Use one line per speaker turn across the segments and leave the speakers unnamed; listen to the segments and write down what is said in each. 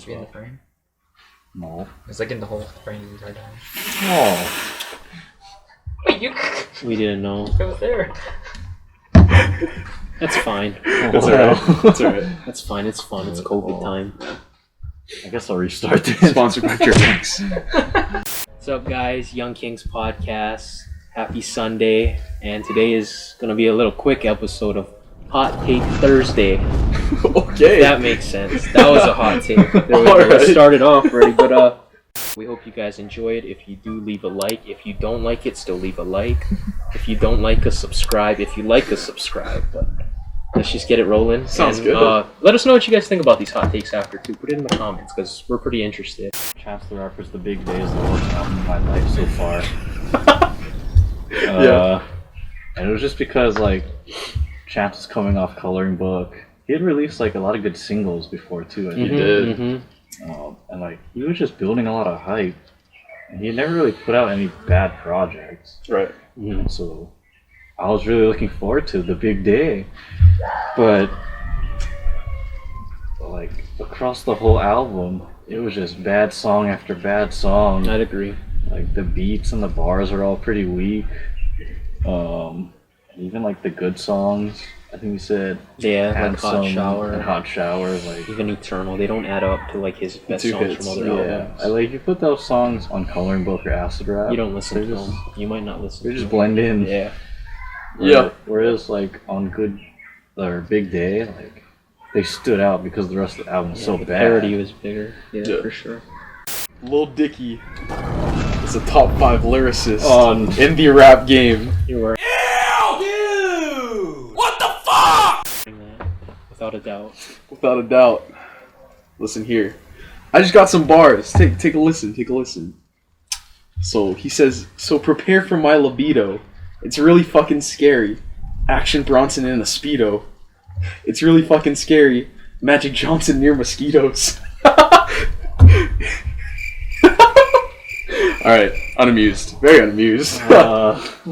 be in the frame?
No.
It's like in the whole frame the entire time.
Oh.
Wait, you...
We didn't know.
It was there.
That's fine.
That's alright. That's alright.
That's fine. It's fun. It's COVID time.
I guess I'll restart this.
Sponsored by Kingz.
What's up, guys? Young Kingz podcast. Happy Sunday. And today is going to be a little quick episode of Hot Take Thursday.
Okay.
That makes sense. That was a hot take. There we go. Let's start it off already. But we hope you guys enjoy it. If you do, leave a like. If you don't like it, still leave a like. If you don't like us, subscribe. If you like us, subscribe. But let's just get it rolling.
Sounds good.
Let us know what you guys think about these hot takes after, too. Put it in the comments, because we're pretty interested.
Chance the Rapper's The Big Day is the worst album in my life so far.
Yeah.
And it was just because, like, Chance was coming off Coloring Book. He had released, like, a lot of good singles before, too.
He did.
Mm-hmm.
And, like, he was just building a lot of hype. And he had never really put out any bad projects.
Right.
Mm-hmm.
So I was really looking forward to The Big Day. But, like, across the whole album, it was just bad song after bad song.
I'd agree.
Like, the beats and the bars are all pretty weak. And even, like, the good songs, I think we said...
Yeah,
had
like Hot
some-
Shower.
and Hot Shower, like...
Even Eternal. They don't add up to, like, his best
Two
songs
hits.
from other
Yeah,
albums.
like, you put those songs on Coloring Book or Acid Rap...
You don't listen
they
to
just,
them. You might not listen
They
to
just
them.
blend in.
Yeah.
Yeah.
Whereas, like, on Good... or Big Day, like, they stood out because the rest of the album was so
the
bad.
parody was bigger.
Yeah.
For sure.
Lil Dicky is a top 5 lyricist
On-
in the rap game.
You were. Without a doubt.
Without a doubt. Listen here. I just got some bars. Take a listen. Take a listen. So he says, so prepare for my libido. It's really fucking scary. Action Bronson in a Speedo. It's really fucking scary. Magic Johnson near mosquitoes. Alright, unamused. Very unamused.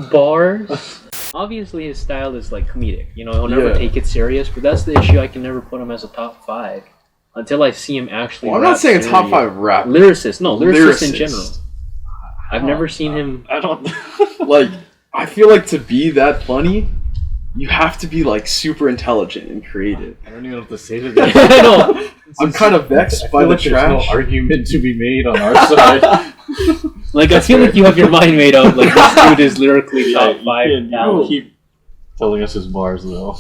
Bars. Obviously, his style is like comedic. You know, he'll never
Yeah.
take it serious. But that's the issue. I can never put him as a top 5 until I see him actually.
Well, I'm not
rap
saying top
serious.
5 rap.
Lyricist. No, lyricist in
Lyricist.
general. I've never seen him.
I don't...
Like, I feel like to be that funny, you have to be like super intelligent and creative.
I don't even know what to say to this.
No.
I'm kind of vexed by
feel
the
like there's
trash.
no argument to be made on our side.
Like, I feel like you have your mind made up. Like, this dude is lyrically top 5
You
talent.
keep telling us his bars, though.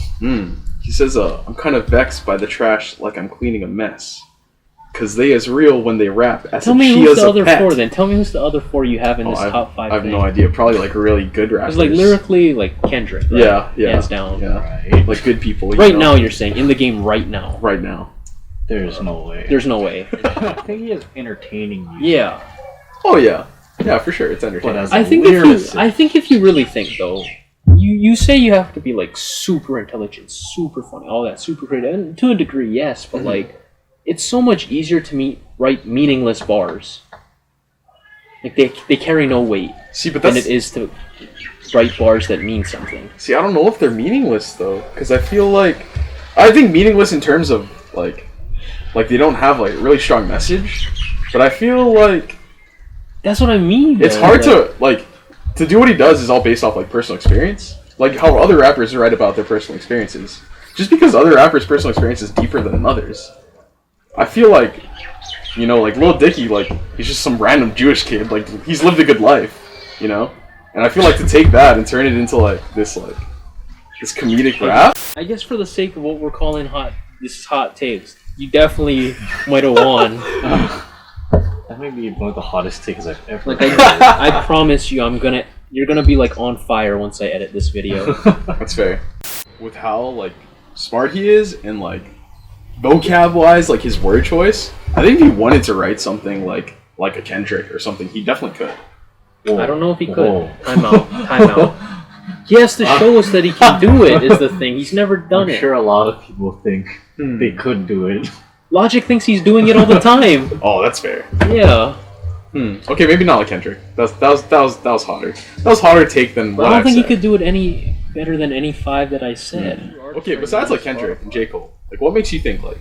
He says, I'm kind of vexed by the trash like I'm cleaning a mess. Cause they is real when they rap. As
Tell
if
me
she
who's
is
the
a
other
pet.
4 then. Tell me who's the other 4 you have in this top 5
I have
thing.
no idea. Probably like really good rappers.
It's like lyrically, like Kendrick. Right?
Yeah.
Hands down.
Yeah.
Right.
Like good people. you
Right
know?
now, you're saying. In the game right now.
Right now.
There's no way.
There's no way.
I think he is entertaining you.
Yeah.
Oh yeah. Yeah, for sure. It's entertaining.
But as
I
a
think
lyricist,
if you really think though, you say you have to be like super intelligent, super funny, all that, super creative, and to a degree, yes, but like it's so much easier to write meaningless bars. Like they carry no weight
See, but
than
that's
it is to write bars that mean something.
See, I don't know if they're meaningless though, because I feel like I think meaningless in terms of like they don't have like a really strong message, but I feel like
That's what I mean.
it's
though,
hard to do what he does is all based off like personal experience, like how other rappers write about their personal experiences. Just because other rappers' personal experience is deeper than others, I feel like, you know, like Lil Dicky, like he's just some random Jewish kid, like he's lived a good life, you know, and I feel like to take that and turn it into like this comedic rap.
I guess for the sake of what we're calling this is hot takes, you definitely might have won.
that may be one of the hottest takes I've ever
Like
heard.
I promise you, you're gonna be like on fire once I edit this video.
That's fair. With how like smart he is and like vocab wise, like his word choice, I think if he wanted to write something like a Kendrick or something, he definitely could.
I don't know if he could.
Whoa.
Time out. He has to show us that he can do it. Is the thing. He's never done
I'm
it.
sure a lot of people think they could do it.
Logic thinks he's doing it all the time.
Oh, that's fair.
Yeah.
Okay, maybe not like Kendrick. That was hotter. That was hotter take than
But
what
I don't
I've
think
said.
he could do it any better than any 5 that I said.
Okay, besides like Kendrick and J. Cole, like what makes you think like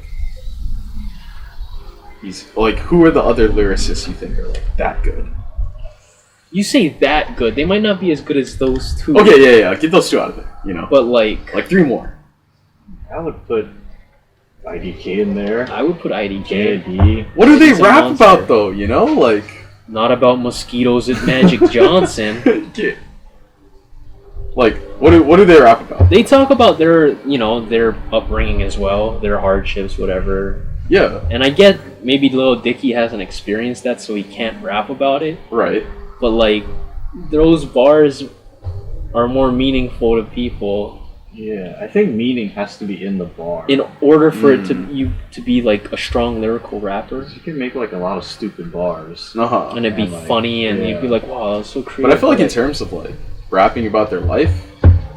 he's like, who are the other lyricists you think are like that good?
You say that good. They might not be as good as those two.
Okay, yeah. Get those two out of there. You know,
But like
3 more.
I would put IDK in there.
I would put IDK.
JD.
What do they
He's a
rap
monster.
about though? You know, like
Not about mosquitoes at Magic Johnson.
yeah. Like what do they rap about?
They talk about their upbringing as well, their hardships, whatever.
Yeah,
And I get maybe Lil Dicky hasn't experienced that, so he can't rap about it.
right.
But like, those bars are more meaningful to people
Yeah, I think meaning has to be in the bar.
in order for it to be like a strong lyrical rapper,
You can make like a lot of stupid bars.
Uh-huh.
and it'd be
And, like,
funny, and
yeah.
you'd be like, "Wow, that's so creative."
But I feel like in terms of like rapping about their life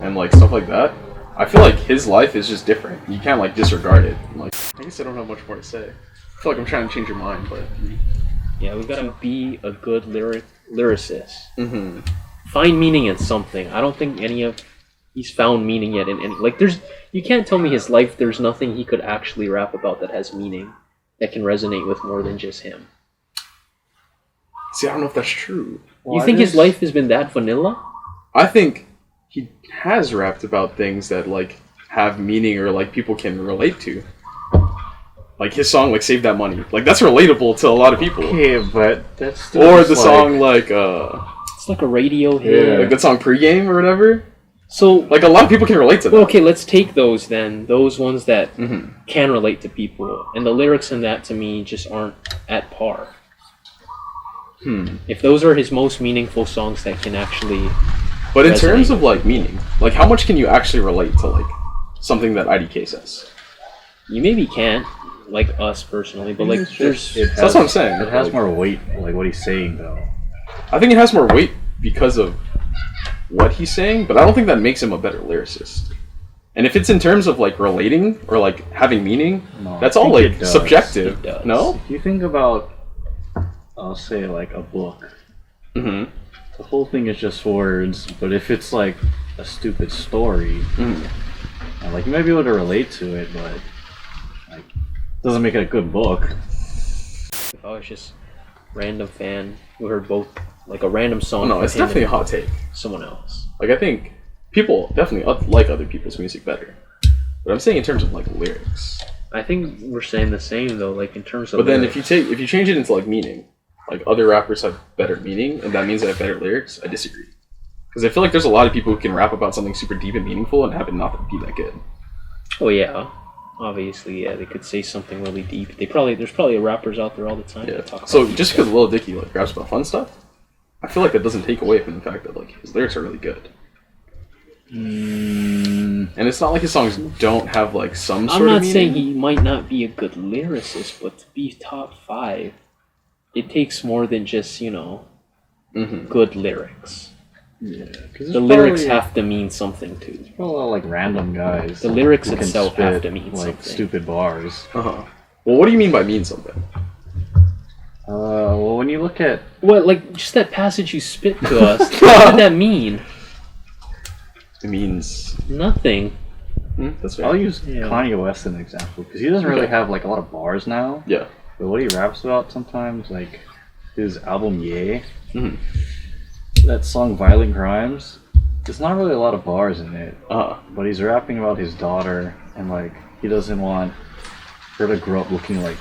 and like stuff like that, I feel like his life is just different. You can't like disregard it. Like, I guess I don't have much more to say. I feel like I'm trying to change your mind, but
yeah, we gotta be a good lyricist.
mm-hmm.
Find meaning in something. I don't think he's found meaning yet in any. Like, you can't tell me his life. There's nothing he could actually rap about that has meaning, that can resonate with more than just him.
See, I don't know if that's true.
You think his life has been that vanilla?
I think he has rapped about things that like have meaning or like people can relate to. Like his song, like "Save That Money," like that's relatable to a lot of people.
Okay, but that's still
Or
just
the
like,
song like
It's like a radio hit.
Yeah.
like that song "Pregame" or whatever.
So,
Like a lot of people can relate to that.
well, okay, let's take those then. Those ones that
Mm-hmm.
can relate to people, and the lyrics in that to me just aren't at par. If those are his most meaningful songs that can actually,
But in
resonate.
terms of like meaning, like how much can you actually relate to like something that IDK says?
you maybe can't, like us personally, but like
it's just-
there's.
So that's what I'm saying.
It has
Like,
more weight, like what he's saying though.
I think it has more weight because of what he's saying, but I don't think that makes him a better lyricist. And if it's in terms of like relating or like having meaning,
No,
that's
I
all
think
like
it does.
subjective.
It does.
No?
If you think about, I'll say like a book,
Mm-hmm.
the whole thing is just words, but if it's like a stupid story, and like you might be able to relate to it, but like doesn't make it a good book.
If I was just random fan who heard both, like a random song.
No,
from
it's
him
definitely a
and
hot take.
someone else.
Like I think people definitely like other people's music better. But I'm saying in terms of like lyrics.
I think we're saying the same though, like in terms of.
But then
lyrics.
if you change it into like meaning, like other rappers have better meaning, and that means they have better lyrics, I disagree. Because I feel like there's a lot of people who can rap about something super deep and meaningful and have it not be that good.
Oh yeah, obviously yeah, they could say something really deep. There's probably rappers out there all the time.
Yeah.
That talk about
So
deep
just
stuff.
because Lil Dicky like raps about fun stuff, I feel like that doesn't take away from the fact that like his lyrics are really good. And it's not like his songs don't have like some sort
I'm
of
not
meaning.
saying he might not be a good lyricist, but to be top 5, it takes more than just good lyrics.
Yeah, because
The lyrics have to mean something too.
a lot of like random guys.
The lyrics
who can
itself have
spit,
to mean
like
something.
stupid bars.
Uh-huh. Well, what do you mean by mean something?
Well, when you look at
What, like just that passage you spit to us? What did that mean?
It means
Nothing.
that's fair.
I'll use
Yeah.
Kanye West as an example because he doesn't really
Okay.
have like a lot of bars now.
Yeah.
But what he raps about sometimes, like his album Yay,
Mhm.
that song Violent Crimes, there's not really a lot of bars in it.
Uh-huh.
But he's rapping about his daughter and like he doesn't want her to grow up looking like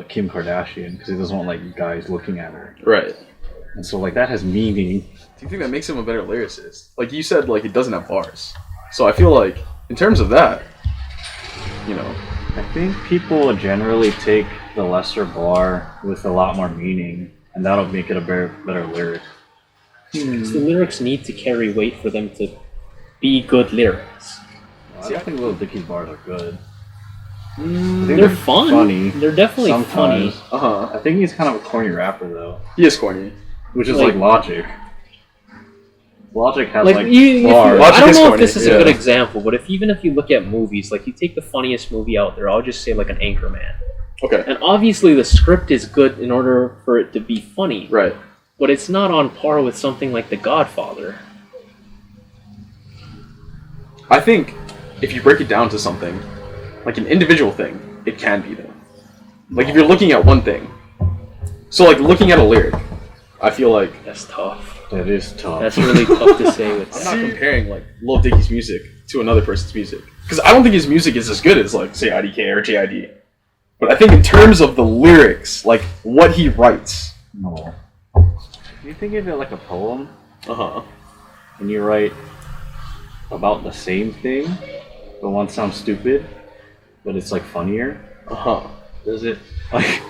Kim Kardashian because he doesn't want like guys looking at her.
Right.
And so like that has meaning.
Do you think that makes him a better lyricist? Like you said, like it doesn't have bars. So I feel like in terms of that,
I think people generally take the lesser bar with a lot more meaning, and that'll make it a better lyric.
The lyrics need to carry weight for them to be good lyrics.
I don't think Lil Dicky's bars are good. I think
They're fun.
funny.
They're definitely
Sometimes.
funny.
Uh-huh.
I think he's kind of a corny rapper though,
He is corny.
which is
Like-
like Logic. Logic has
Like,
like
if
bars.
Logic
I don't
is
know if
corny,
this is
yeah.
a good example, but even if you look at movies, like you take the funniest movie out there, I'll just say like an Anchorman.
Okay.
And obviously the script is good in order for it to be funny,
Right.
but it's not on par with something like The Godfather.
I think if you break it down to something, like an individual thing, it can be though. Like if you're looking at one thing, so like looking at a lyric, I feel like
That's tough.
That is tough.
That's really tough to say with
I'm
that.
not comparing like Lil Dicky's music to another person's music because I don't think his music is as good as like say IDK or JID. But I think in terms of the lyrics, like what he writes.
No. You think of it like a poem,
Uh-huh.
and you write about the same thing, but one sounds stupid, but it's like funnier.
Uh-huh.
Does it? Like,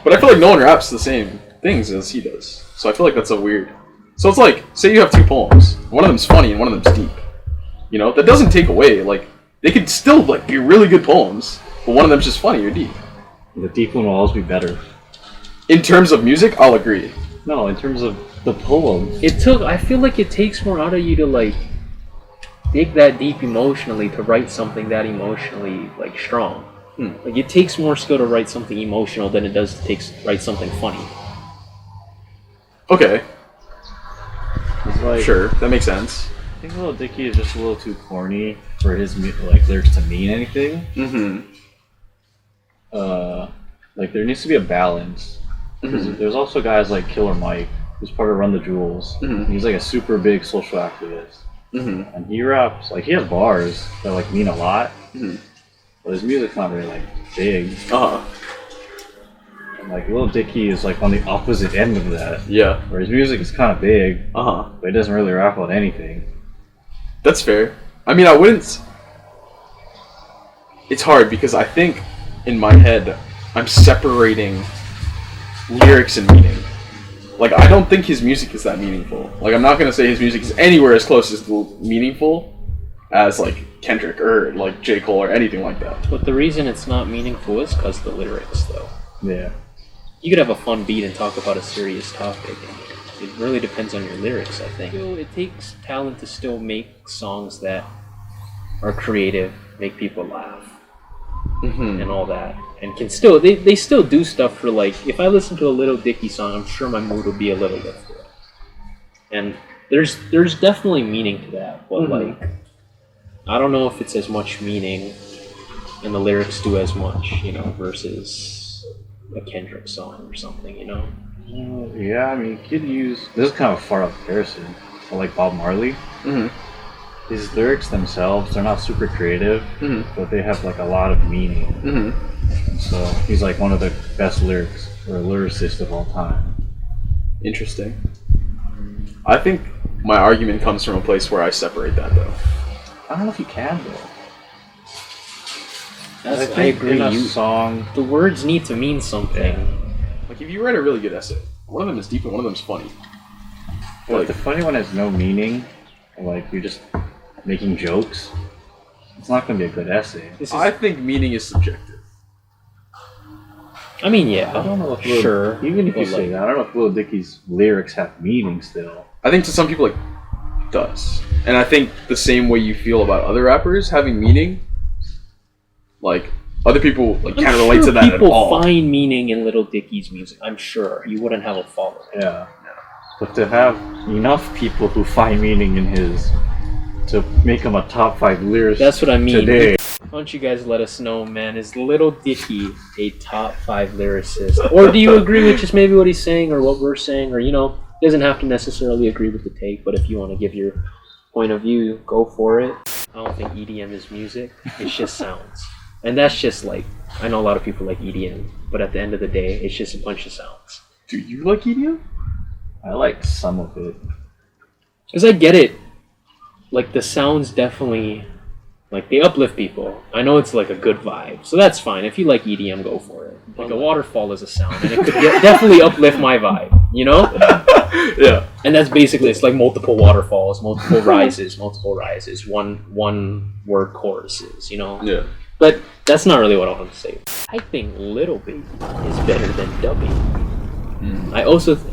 But I feel like no one raps the same things as he does. So I feel like that's a weird. So it's like, say you have two poems. One of them's funny and one of them's deep. You know, that doesn't take away, like, they could still like be really good poems, but one of them's just funny or deep.
the deep one will always be better.
In terms of music, I'll agree.
No, in terms of the poem.
I feel like it takes more out of you to like dig that deep emotionally to write something that emotionally like strong. Like it takes more skill to write something emotional than it does to write something funny.
Okay,
It's like,
sure, that makes sense.
I think Lil Dicky is just a little too corny for his like lyrics to mean anything.
Mm-hmm.
Like there needs to be a balance. Because there's also guys like Killer Mike, who's part of Run the Jewels.
Mhm.
He's like a super big social activist,
Mm-hmm.
and he raps like he has bars that like mean a lot,
Mhm.
but his music's not very like big.
Uh-huh.
And like Lil Dicky is like on the opposite end of that,
Yeah.
where his music is kind of big,
Uh-huh.
but he doesn't really rap about anything.
That's fair. I mean, I wouldn't... It's hard because I think, in my head, I'm separating lyrics and meaning. Like, I don't think his music is that meaningful. Like, I'm not gonna say his music is anywhere as close as meaningful as, like, Kendrick or, like, J. Cole or anything like that.
But the reason it's not meaningful is because of the lyrics, though.
Yeah.
You could have a fun beat and talk about a serious topic. It really depends on your lyrics, I think. It takes talent to still make songs that are creative, make people laugh, and all that. And can still, they still do stuff for like, if I listen to a Lil Dicky song, I'm sure my mood will be a little lifted. And there's definitely meaning to that, but like, I don't know if it's as much meaning and the lyrics do as much, you know, versus a Kendrick song or something, you know?
Yeah, I mean, you could use... This is kind of a far-out comparison, but like Bob Marley.
Mm-hmm.
His lyrics themselves, they're not super creative, but they have like a lot of meaning.
Mm-hmm.
So he's like one of the best lyrics, or lyricist of all time.
Interesting. I think my argument comes from a place where I separate that, though.
I don't know if you can, though.
I
think
agree.
in a song...
The words need to mean something.
Like, if you write a really good essay, one of them is deep and one of them is funny.
But
Like,
the funny one has no meaning, or like you're just making jokes, it's not going to be a good essay.
I think meaning is subjective.
I mean, yeah.
I don't know if
sure.
Even if you
but,
say that, I don't know if Lil Dicky's lyrics have meaning still.
I think to some people it does. And I think the same way you feel about other rappers having meaning, like, other people like can't relate to that at all.
People find meaning in Lil Dicky's music. I'm sure you wouldn't have a follower.
Yeah. But to have enough people who find meaning in his to make him a top 5 lyricist
That's what I mean.
today.
Why don't you guys let us know, man? Is Lil Dicky a top 5 lyricist? Or do you agree with just maybe what he's saying or what we're saying? Or, you know, doesn't have to necessarily agree with the take, but if you want to give your point of view, go for it. I don't think EDM is music. It's just sounds. And that's just like, I know a lot of people like EDM, but at the end of the day, it's just a bunch of sounds.
Do you like EDM?
I like some of it.
Because I get it. Like, the sounds definitely, like, they uplift people. I know it's, like, a good vibe. So that's fine. If you like EDM, go for it. Like, a waterfall is a sound, and it could definitely uplift my vibe, you know?
Yeah.
And that's basically, it's like multiple waterfalls, multiple rises, one word choruses, you know?
Yeah.
But that's not really what I want to say. I think Little Baby is better than Dubby. I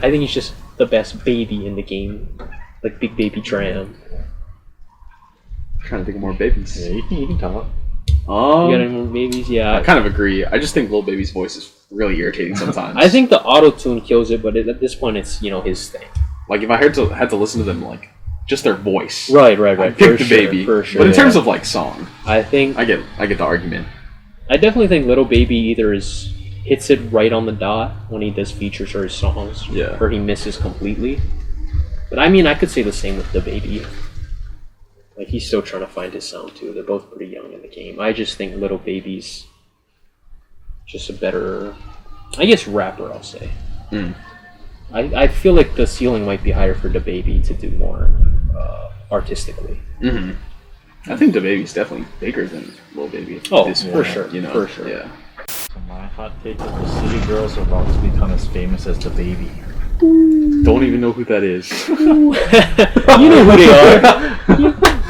think he's just the best baby in the game. Like Big Baby Tram.
I'm trying to think of more babies.
Yeah, you can talk.
You got any more babies? Yeah.
I kind of agree. I just think Lil Baby's voice is really irritating sometimes.
I think the auto-tune kills it, but at this point it's, you know, his thing.
like if I had to listen to them like just their voice.
Right.
I'd pick the baby.
For sure.
But in terms of like song,
I think
I get the argument.
I definitely think Little Baby either is hits it right on the dot when he does features or his songs.
Yeah.
Or he misses completely. But I mean, I could say the same with DaBaby. Like, he's still trying to find his sound too. They're both pretty young in the game. I just think Lil Baby's just a better, I guess, rapper, I'll say. I feel like the ceiling might be higher for DaBaby to do more artistically.
I think DaBaby's definitely bigger than Lil Baby.
Oh,
This
for
point,
sure,
You know?
for sure.
Yeah.
So my hot take is the city girls are about to become as famous as the baby.
Don't even know who that is.
You know who they are.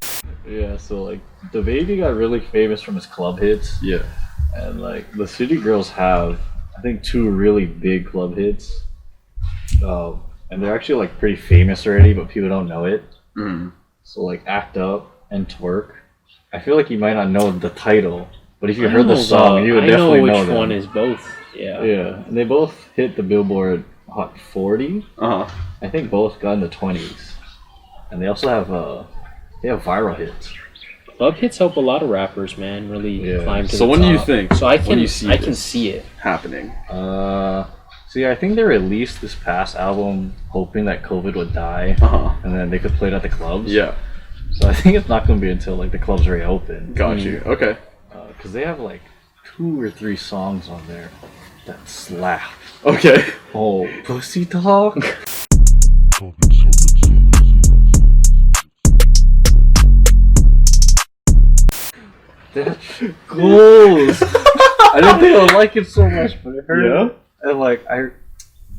Yeah, so like the baby got really famous from his club hits,
Yeah.
and like the city girls have, I think, 2 really big club hits, and they're actually like pretty famous already, but people don't know it. So like Act Up and Twerk. I feel like you might not know the title, but if you heard the song, you would definitely know
which
them.
one is both. Yeah.
Yeah, and they both hit the Billboard Hot 40.
Uh-huh.
I think both got in the 20s, and they also have viral hits.
Club hits help a lot of rappers, man. Really climb to the top.
So when do you think?
So I
when
can
you see
I can
this
see it.
happening.
See, I think they released this past album hoping that COVID would die, and then they could play it at the clubs.
Yeah.
So I think it's not going to be until like the clubs reopen.
Got you. Okay.
Because they have like 2 or 3 songs on there that slap.
Okay.
Oh, pussy talk. That shit goes. I didn't think I would like it so much, but I heard it. And like I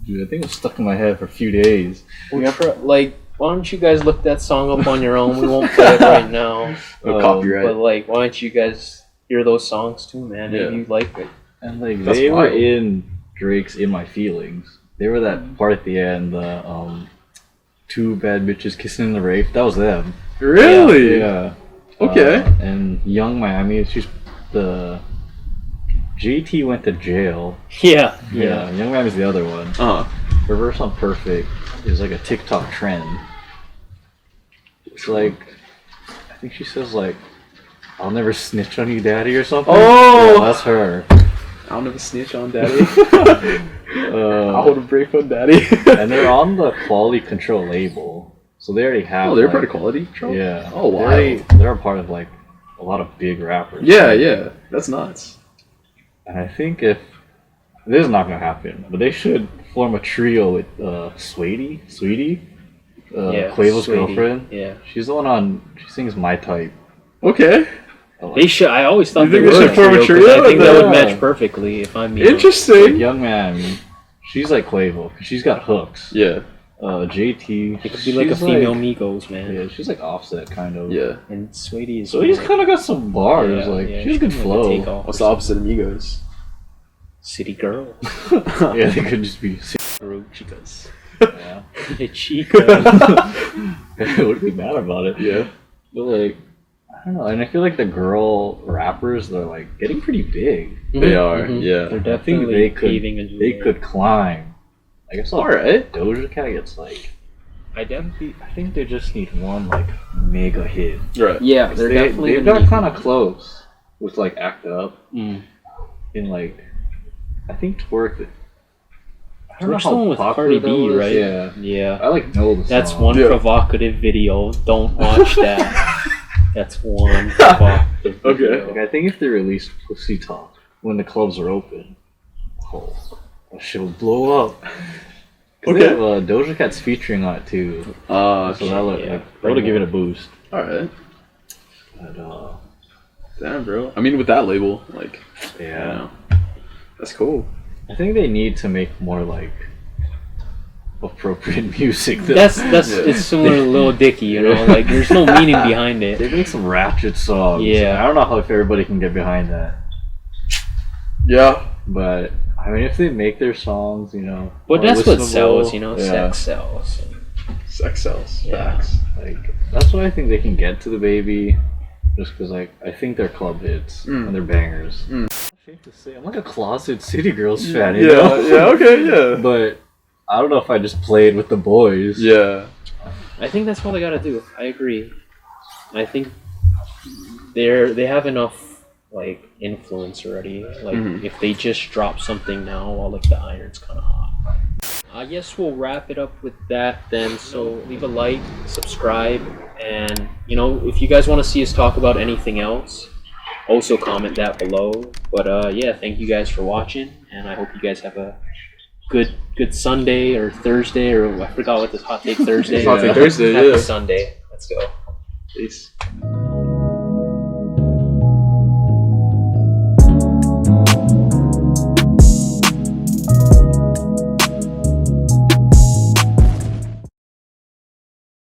think it was stuck in my head for a few days.
Like, why don't you guys look that song up on your own? We won't play it right now.
Copyright.
But like, why don't you guys hear those songs too, man? Maybe you like it.
And like
That's
they were
wild.
in Drake's "In My Feelings." They were that part at the end, the 2 bad bitches kissing in the rape. That was them.
Really?
Yeah.
Okay.
And Young Miami, she's the JT went to jail.
Yeah.
Young Miami's the other one. Reverse on Perfect is like a TikTok trend. It's like, I think she says like, "I'll never snitch on you, daddy," or something.
Oh!
Yeah, that's her.
I'll never snitch on daddy. I'll hold a brief on daddy.
And they're on the Quality Control label, so they already have.
Oh, they're
like,
part of Quality Control?
Yeah.
Oh, wow.
They're a part of like a lot of big rappers.
Yeah. That's nuts.
And I think if this is not gonna happen, but they should form a trio with Sweetie, Quavo's
Sweetie.
girlfriend.
Yeah.
She's the one she sings My Type.
Okay.
They should. I always thought
You
they
think they
were
should form a
'cause
trio
I think
with
that
them?
would match perfectly if I'm you.
Interesting.
Young Man, she's like Quavo, 'cause she's got hooks.
Yeah.
JT,
It could be like a
she's
female Migos, man.
Yeah, she's like Offset kind of.
Yeah.
And Sweetie is.
So he's kind of got some bars. She's good flow.
What's the opposite of Migos?
City girl.
Yeah, they could just be.
Chicas.
Yeah.
Hey, chica.
I wouldn't be mad about it.
Yeah.
But like, I don't know, and I feel like the girl rappers, they're like getting pretty big.
They are. Yeah.
They're
I think
definitely
they could.
paving a new
They
way.
could climb. I guess.
Alright.
Doja Cat gets like. I think they just need one like mega hit.
Right.
Yeah, they're definitely.
They've got kind of close with like Act Up. In like, I think Twerk. I don't know
Twerk's
how
the one with
popular
Cardi B,
that was.
right?
Yeah.
Yeah.
I like know the
That's
song.
one
Yeah.
provocative video. Don't watch that. That's one provocative
Okay.
video.
Like, I think if they released Pussy Talk when the clubs are open, that shit will blow up.
Okay.
They have, Doja Cat's featuring on it too, so that would give it a boost.
Alright.
But
Damn, bro. I mean, with that label, like,
yeah,
that's cool.
I think they need to make more like appropriate music.
That's it's similar to Lil Dicky, you know, like there's no meaning behind it.
They make some ratchet songs.
Yeah.
I don't know how if everybody can get behind that,
Yeah.
but I mean, if they make their songs, you know,
But
more
that's what
listenable,
sells, you know,
yeah.
sex sells.
Sex sells.
Yeah.
Facts.
Like that's why I think they can get to the baby, just because like I think they're club hits and they're bangers. I hate to say, I'm like a closet City Girls fan, you know?
Yeah, okay, yeah.
But I don't know if I just played with the boys.
Yeah.
I think that's all they gotta do. I agree. I think they have enough like influence already. Like if they just drop something now while like the iron's kind of hot. I guess we'll wrap it up with that then. So leave a like, subscribe, and you know, if you guys want to see us talk about anything else, also comment that below. But yeah, thank you guys for watching, and I hope you guys have a good Sunday or Thursday, or I forgot what this Hot Take Thursday.
Hot Take Thursday,
Happy
yeah.
Sunday. Let's go.
Peace.